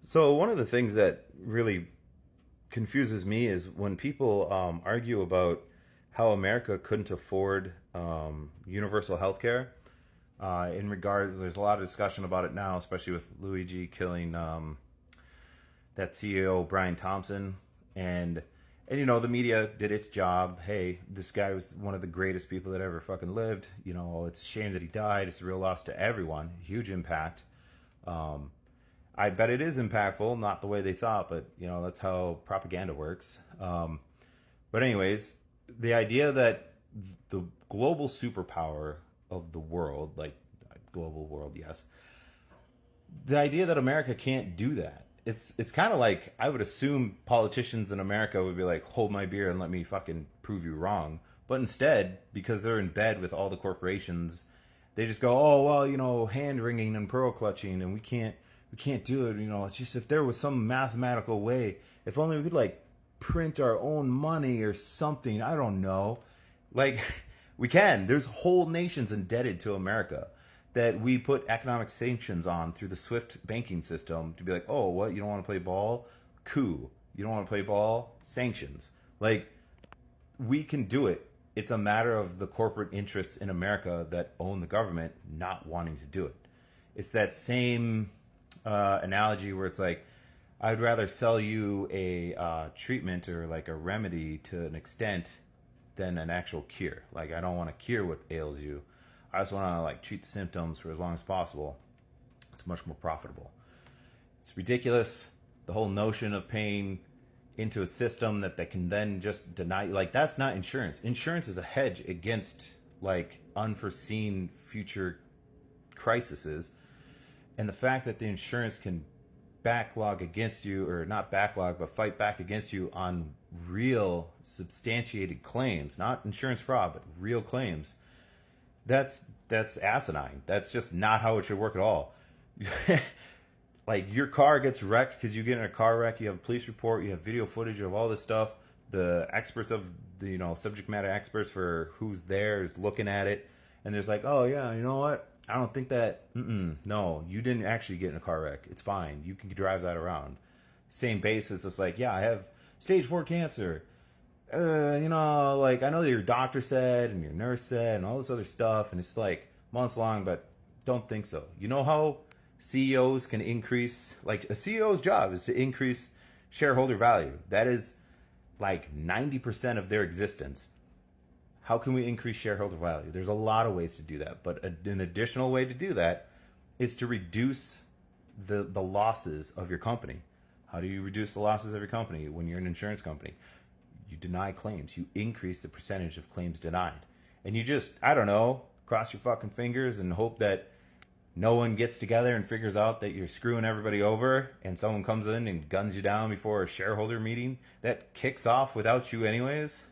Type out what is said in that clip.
So one of the things that really confuses me is when people argue about how America couldn't afford universal health care. In regard, there's a lot of discussion about it now, especially with Luigi killing that CEO Brian Thompson, and the media did its job. Hey, this guy was one of the greatest people that ever fucking lived. It's a shame that he died. It's a real loss to everyone. Huge impact. Um, I bet it is impactful, not the way they thought, but that's how propaganda works. But anyways, the idea that the global superpower of the world, like global world, yes, the idea that America can't do that. It's kind of like I would assume politicians in America would be like, hold my beer and let me fucking prove you wrong. But instead, because they're in bed with all the corporations, they just go, oh well, hand wringing and pearl clutching, and we can't do it. It's just if there was some mathematical way, if only we could like print our own money or something. I don't know. Like we can. There's whole nations indebted to America that we put economic sanctions on through the SWIFT banking system to be like, oh, what? You don't want to play ball? Coup. You don't want to play ball? Sanctions. Like we can do it. It's a matter of the corporate interests in America that own the government not wanting to do it. It's that same analogy where it's like, I'd rather sell you a treatment or like a remedy to an extent than an actual cure. Like I don't want to cure what ails you. I just want to like treat the symptoms for as long as possible. It's much more profitable. It's ridiculous. The whole notion of paying into a system that they can then just deny you, like that's not insurance. Insurance is a hedge against like unforeseen future crises. And the fact that the insurance can backlog against you, or not backlog, but fight back against you on real substantiated claims, not insurance fraud, but real claims, that's asinine. That's just not how it should work at all. Like your car gets wrecked because you get in a car wreck, you have a police report, you have video footage of all this stuff. The experts of the subject matter experts for who's there is looking at it, and there's like, oh yeah, you know what? I don't think that. No, you didn't actually get in a car wreck. It's fine. You can drive that around. Same basis. It's like, yeah, I have stage 4 cancer. Like I know that your doctor said and your nurse said and all this other stuff, and it's like months long, but don't think so. You know how CEOs can increase, like a CEO's job is to increase shareholder value. That is like 90% of their existence. How can we increase shareholder value? There's a lot of ways to do that, but an additional way to do that is to reduce the losses of your company. How do you reduce the losses of your company when you're an insurance company? You deny claims. You increase the percentage of claims denied. And you just, I don't know, cross your fucking fingers and hope that no one gets together and figures out that you're screwing everybody over, and someone comes in and guns you down before a shareholder meeting that kicks off without you anyways.